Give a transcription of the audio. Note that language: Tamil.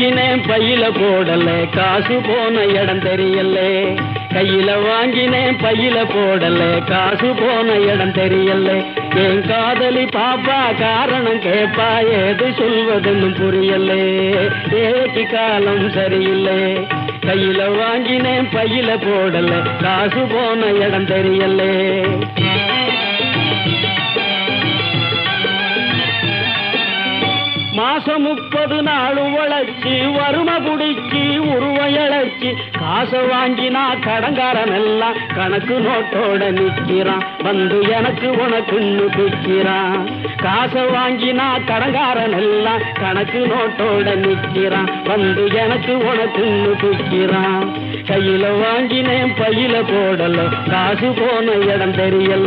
வாங்கினேன் பையில போடல காசு போன இடம் தெரியல கையில வாங்கினேன் பையில போடல காசு போன இடம் தெரியல என் காதலி பாப்பா காரணம் கேப்பா ஏது சொல்வதுன்னு புரியல ஏழைக்கு காலம் சரியில்லை கையில வாங்கினேன் பையில போடல காசு போன இடம் தெரியல மாசம் 30 நாள் உழைச்சி வறுமை புடிச்சி உருவயழைச்சி காசை வாங்கினா கடங்காரன் எல்லாம் கணக்கு நோட்டோட நிக்கிறான் வந்து எனக்கு உனக்குன்னு பிக்கிறான் காசை வாங்கினா கடங்காரன் எல்லாம் கணக்கு நோட்டோட நிக்கிறான் வந்து எனக்கு உனக்குன்னு பிக்கிறான் கையில வாங்கினேன் பையில போடல காசு போன இடம் தெரியல